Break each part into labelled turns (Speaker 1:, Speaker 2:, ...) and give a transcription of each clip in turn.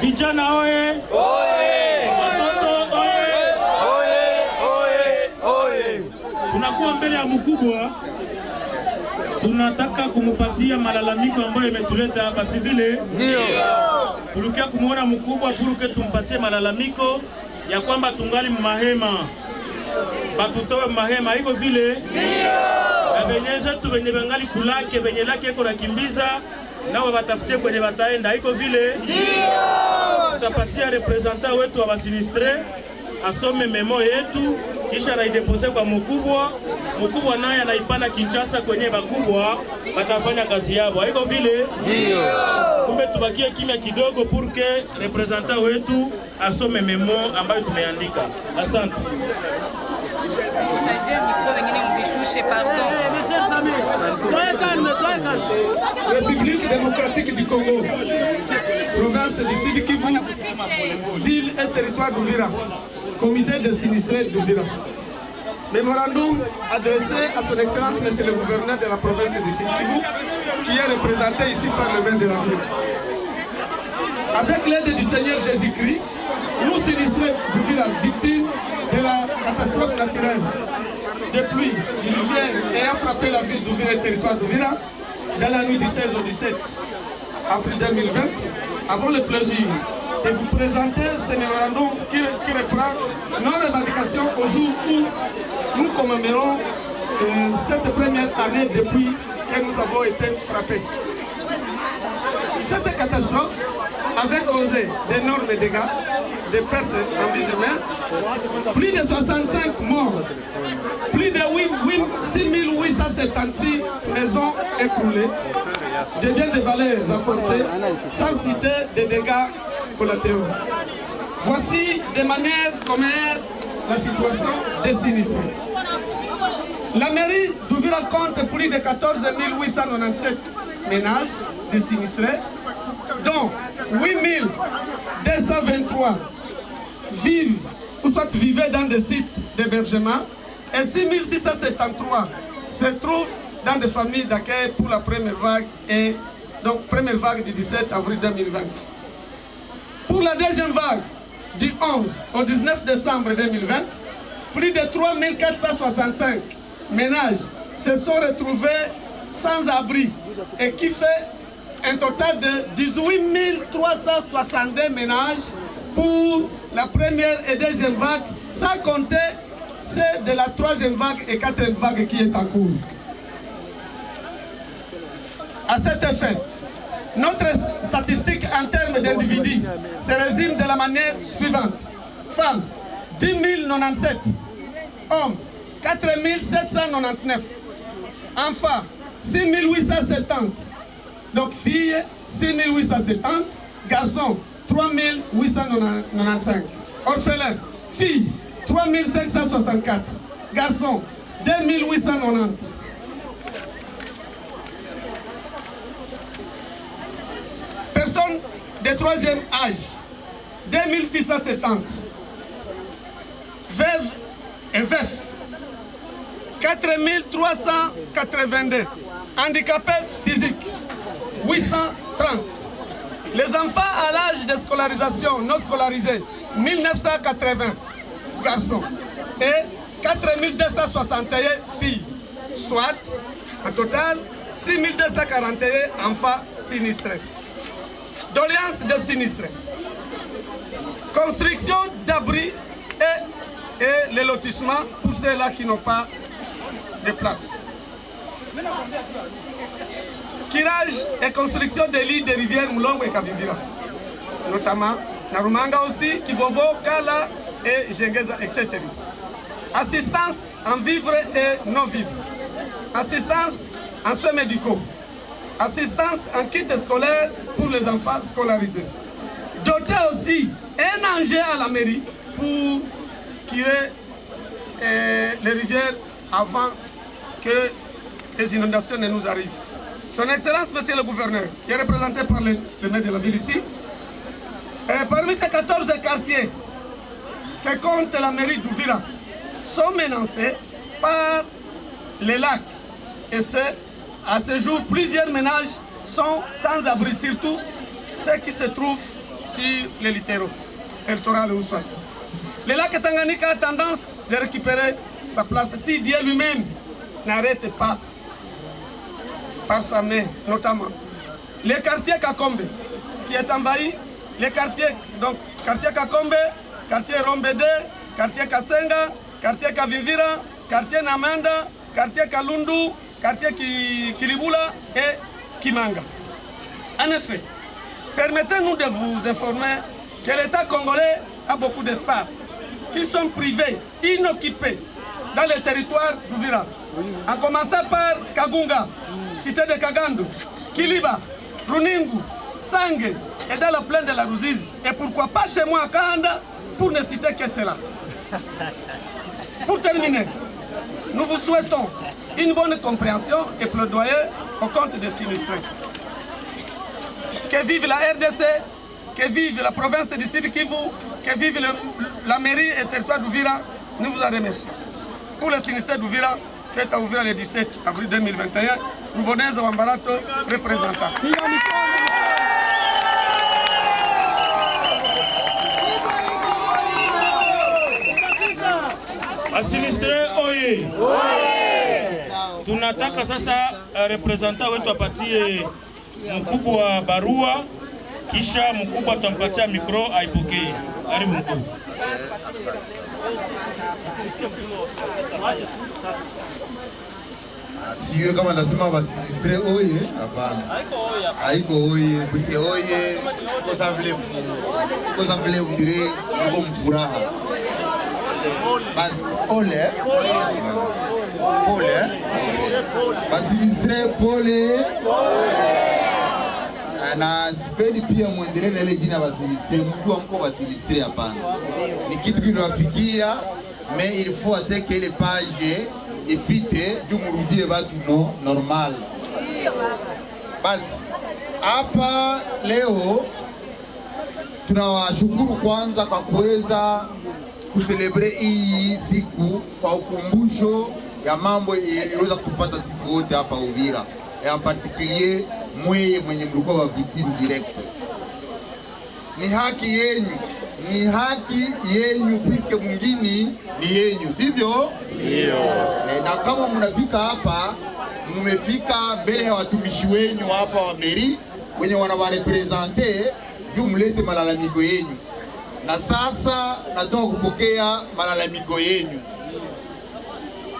Speaker 1: Vijana oye! Watoto oye! Tunakuwa mbele ya mkubwa, tunataka kumupatia malalamiko ambayo imetuleta hapa, si vile? Ndio. Tulikia kumuona mkubwa puruke tumpatie malalamiko ya kwamba tungali mahema. Batutowe mahema, iko vile? Ndio. Na benyeza tu benye bangali kulake, benye lake iko nakimbiza, nao batafutie kwenye bataenda, iko vile? Ndio. Tutapatia representant wetu wa basinistre asome memo yetu, kisha naidepose kwa mkubwa. Mkubwa naye anaipana Kinshasa kwenye bakubwa, batafanya kazi yao. Iko vile? Ndio. Kumbe tubakie kimya kidogo purke representant wetu asome memo ambayo tumeandika. Asante.
Speaker 2: République démocratique du Congo, province du Sud Kivu, ville et territoire d'Uvira, comité de sinistrés d'Uvira. Mémorandum adressé à son Excellence Monsieur le gouverneur de la province du Sud Kivu, qui est représenté ici par le 20 de la ville. Avec l'aide du Seigneur Jésus-Christ, nous sinistrés d'Uvira, victimes de la catastrophe naturelle de pluie diluvienne ayant frappé la ville d'Uvira et le territoire d'Uvira dans la nuit du 16 au 17 avril 2020, avons le plaisir de vous présenter ce mémorandum qui reprend nos revendications au jour où nous commémorons cette première année depuis que nous avons été frappés. Cette catastrophe avait causé d'énormes dégâts, de pertes en vie humaine, plus de 65 morts, plus de 6876 maisons écroulées, de biens de valeurs emportés, sans citer des dégâts collatéraux. Voici de manière sommaire la situation des sinistrés. La mairie d'Uvira compte plus de 14 897 ménages de sinistrés, dont 8 223 vivent ou soit vivaient dans des sites d'hébergement et 6 673 se trouvent dans des familles d'accueil pour la première vague et donc première vague du 17 avril 2020. Pour la deuxième vague du 11 au 19 décembre 2020, plus de 3 465 ménages se sont retrouvés sans abri et qui fait un total de 18 362 ménages pour la première et deuxième vague, sans compter ceux de la troisième vague et quatrième vague qui est en cours. À cet effet, notre statistique en termes d'individus se résume de la manière suivante. Femmes, 10 097. Hommes, 4 799. Enfants, 6 870. Donc filles, 6 870. Garçons, 3 895. Orphelins, filles, 3 564. Garçons, 2 890. Personnes de troisième âge, 2670. Veuves et veufs, 4382. Handicapés physiques, 830. Les enfants à l'âge de scolarisation non scolarisés, 1980 garçons et 4261 filles, soit en total 6241 enfants sinistrés. Doléances de sinistrés. Construction d'abris et les lotissements pour ceux-là qui n'ont pas de place. Tirage et construction des lits des rivières Moulongo et Kabibira, notamment Narumanga aussi, Kivovo, Kala et Jengeza, etc. Assistance en vivres et non vivres. Assistance en soins médicaux. Assistance en kit scolaire pour les enfants scolarisés. Doter aussi un engin à la mairie pour tirer les rivières avant que les inondations ne nous arrivent. Son Excellence, Monsieur le Gouverneur, qui est représenté par le maire de la ville ici, parmi ces 14 quartiers que compte la mairie d'Uvira, sont menacés par les lacs. Et à ce jour, plusieurs ménages sont sans abri, surtout ce qui se trouve sur les littoraux ou soit. Le lac Tanganyika a tendance de récupérer sa place si Dieu lui-même n'arrête pas par sa main, notamment. Le quartier Kakombe, qui est envahi, les quartiers, donc quartier Kakombe, quartier Rombede, quartier Kasenga, quartier Kavivira, quartier Namanda, quartier Kalundu, quartier Kilibula et Kimanga. En effet, permettez-nous de vous informer que l'État congolais a beaucoup d'espaces qui sont privés, inoccupés dans le territoire d'Uvira. En commençant par Kagunga, cité de Kagandu, Kiliba, Runingu, Sangue et dans la plaine de la Ruzizi. Et pourquoi pas chez moi à Kanda, pour ne citer que cela. Pour terminer, nous vous souhaitons une bonne compréhension et plaidoyer au compte des sinistrés. Que vive la RDC, que vive la province du Sud Kivu, que vive la mairie et le territoire d'Uvira, nous vous en remercions. Pour les sinistrés d'Uvira, fête à Uvira le 17 avril 2021, Ruboneza Wambarato, représentant.
Speaker 1: Asinistre oye. Tunataka sasa representa wetu apatie mkubwa wa barua, kisha mkubwa atampatia mikro aipokee. Karibu mkubwa.
Speaker 3: Siwe kama nasema basinistre oye, hapana. Haiko oye, kusi oye, kosa vile undire, uko mfuraha. Basi ole, pole, basinistre pole. Na sipendi pia muendelee na ile jina basinistre, mtu amko basinistre hapana. Ni kitu kinawafikia, mais il faut assez que les pages ipite juu murudie batu normal. Basi hapa leo tunawashukuru kwanza kwa kuweza kuselebre hii siku kwa ukumbusho ya mambo iliweza kutupata sisi wote hapa Uvira, en particulier mweye mwenye mlikuwa wa victime direct. Ni haki yenyu, ni haki yenyu, puisque mwingine ni yenyu, sivyo? Ndio. Na kama mnafika hapa, mmefika mbele ya watumishi wenyu hapa wa meri wenye wanawarepresente juu mlete malalamiko yenyu. Na sasa natoka kupokea malalamiko yenyu.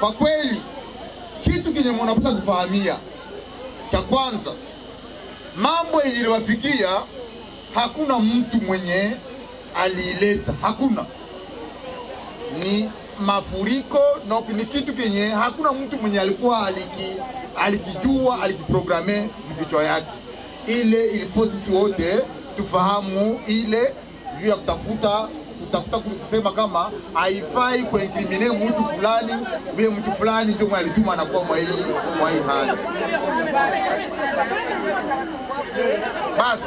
Speaker 3: Kwa kweli kitu kenye mnapaswa kufahamia, cha kwanza, mambo yaliyowafikia hakuna mtu mwenye alileta, hakuna. Ni mafuriko, na ni kitu kenye hakuna mtu mwenye alikuwa alikijua, alikiprograme mkichwa yake. Ile ilifo sisi wote tufahamu ile juu ya kutafuta kusema kama haifai kuinkrimine mtu fulani, vile mtu fulani ndio mwenye alituma anakuwa mwa hii hali. Basi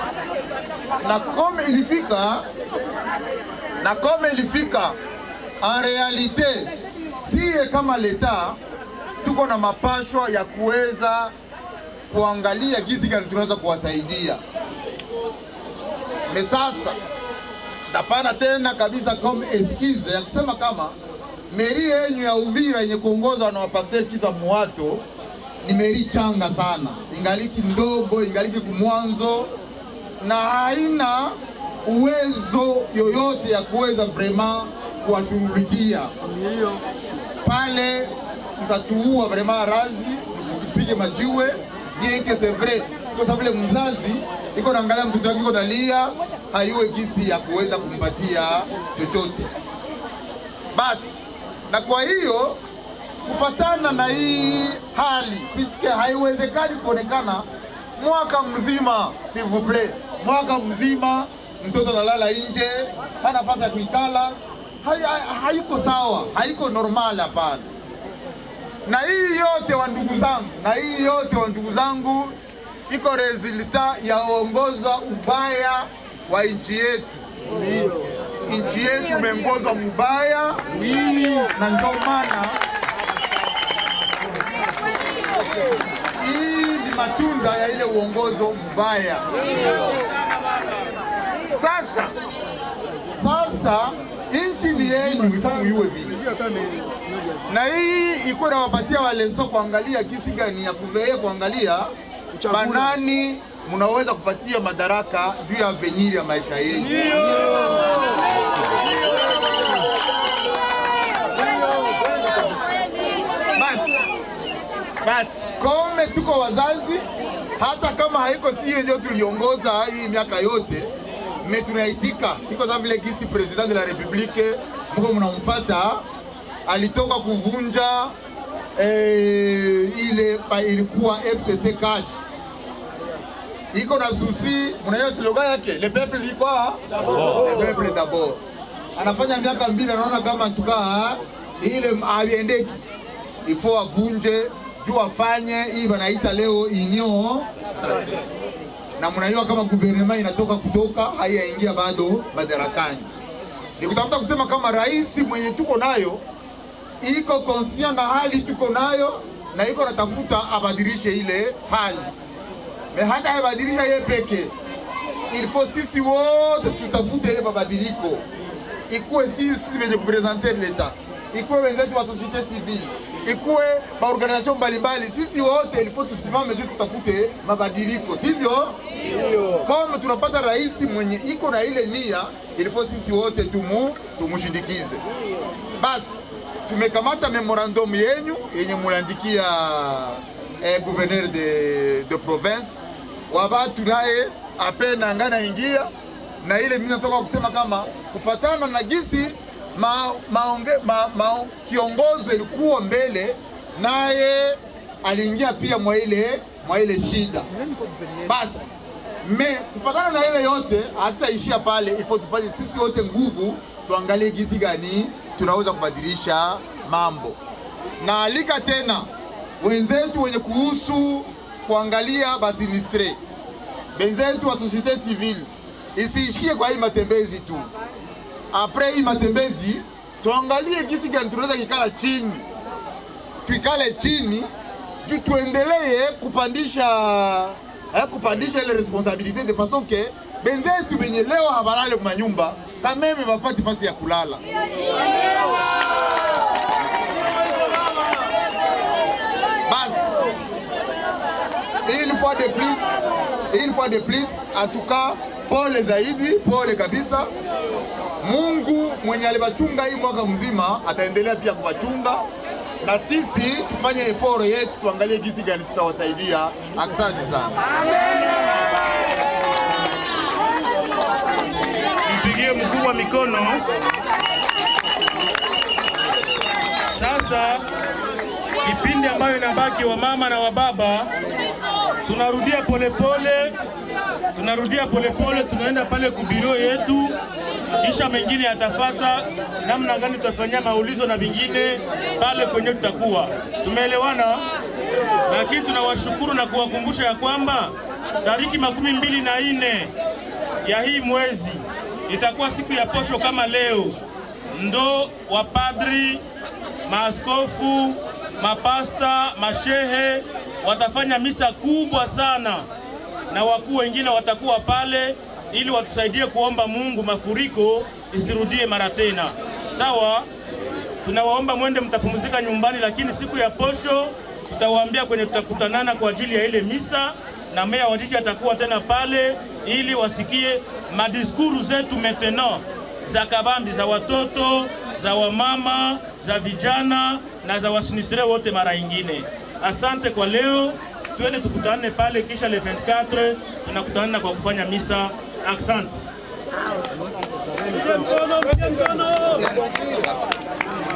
Speaker 3: na kome ilifika en realite, siye kama leta tuko na mapashwa ya kuweza kuangalia jinsi gani tunaweza kuwasaidia. Sasa tapana tena kabisa kama eskize ya kusema kama meri yenyu ya Uvira yenye kuongozwa na wapasteri Kiza Muhato ni meri changa sana, ingaliki ndogo, ingaliki kumwanzo, na haina uwezo yoyote ya kuweza vraiment kuwashughulikia. Pale mtatuua vraiment razi, msitupige majiwe, bien que c'est vrai, kwa sababu mzazi iko naangalia mtoto wake iko nalia, haiwe jinsi ya kuweza kumpatia chochote. Basi na kwa hiyo kufatana na hii hali, puisque haiwezekani kuonekana mwaka mzima, s'il vous plaît, mwaka mzima mtoto analala nje, hana nafasi ya kuikala, haiko sawa, haiko normal hapana. Na hii yote wa ndugu zangu, iko resulta ya uongoza ubaya wa nchi yetu. Nchi yetu imeongozwa mbaya, na ndio maana hii ni matunda ya ile uongozo mbaya. Sasa inchi ni yenu, isamu iwe vile. Na hii iko na wapatia waleso kuangalia kisi gani ya kuveye kuangalia banani munaweza kupatia madaraka juu ya avenir ya maisha yenu. Basi kome tuko wazazi, hata kama haiko siye ndio tuliongoza hii miaka yote, tunaitika. Siko sababu vile gisi president de la republique mko mnampata alitoka kuvunja ile ilikuwa FCC cash. Iko na susi, mnayo slogan yake, le peuple dit quoi? Le peuple d'abord. Anafanya miaka 2 anaona kama tukaa ile aendeki. Ifo avunje, juu afanye hii wanaita leo union sacrée. Na mnajua kama gouvernement inatoka kutoka haiyaingia bado madarakani. Nikutafuta kusema kama rais mwenye tuko nayo iko conscient na hali tuko nayo na iko natafuta abadilishe ile hali. Me hata abadilisha yeye peke. Il faut sisi wote tutafute ile mabadiliko. Ikuwe sisi wenye kupresenter l'État, ikuwe wenzetu wa société civile, ikuwe ba organisation mbalimbali, sisi wote il faut tusimame tu tutafute mabadiliko. Sivyo? Kama tunapata rais mwenye iko na ile nia, il faut sisi wote tumushindikize. Basi tumekamata memorandum yenu yenye mulandikia gouverneur de province wabatu naye apena ngana ingia na ile mimi natoka kusema kama kufatana na gisi kiongozi ilikuwa mbele naye aliingia pia mwa ile shida. Basi kufatana na ile yote hatutaishia pale, ifo tufanye sisi wote nguvu tuangalie gisi gani tunaweza kubadilisha mambo. Na alika tena wenzetu wenye kuhusu kuangalia basinistre, wenzetu wa société civile, isiishie kwa hii matembezi tu. Apres hii matembezi tuangalie gisi gani tunaweza kikala chini, tuikale chini tuendelee kupandisha ile responsabilité de façon que benzetu benye leo habalale kwa nyumba kameme bapati fasi ya kulala. Bas une fois de plus en tout cas pole zaidi, pole kabisa. Mungu mwenye alibachunga hii mwaka mzima ataendelea pia kubachunga, na sisi tufanye effort yetu tuangalie gisi gani tutawasaidia. Asante sana.
Speaker 1: Mpigie mkubwa mikono. Sasa kipindi ambayo inabaki wa mama na wa baba, tunarudia polepole, tunaenda pale kubiro yetu, kisha mengine yatafata namna gani tutafanya maulizo na vingine pale kwenye tutakuwa. Tumeelewana? Lakini tunawashukuru na kuwakumbusha ya kwamba tariki 24 ya hii mwezi itakuwa siku ya posho kama leo, ndo wapadri, maaskofu, mapasta, mashehe watafanya misa kubwa sana, na wakuu wengine watakuwa pale ili watusaidie kuomba Mungu mafuriko isirudie mara tena. Sawa? Tunawaomba mwende mtapumzika nyumbani, lakini siku ya posho tutawaambia kwenye tutakutanana kwa ajili ya ile misa, na meya wa jiji atakuwa tena pale ili wasikie madiskuru zetu maintenant za kabambi, za watoto, za wamama, za vijana na za wasinistre wote mara ingine. Asante kwa leo, tuende tukutane pale, kisha le 24 tunakutana kwa kufanya misa. Asante.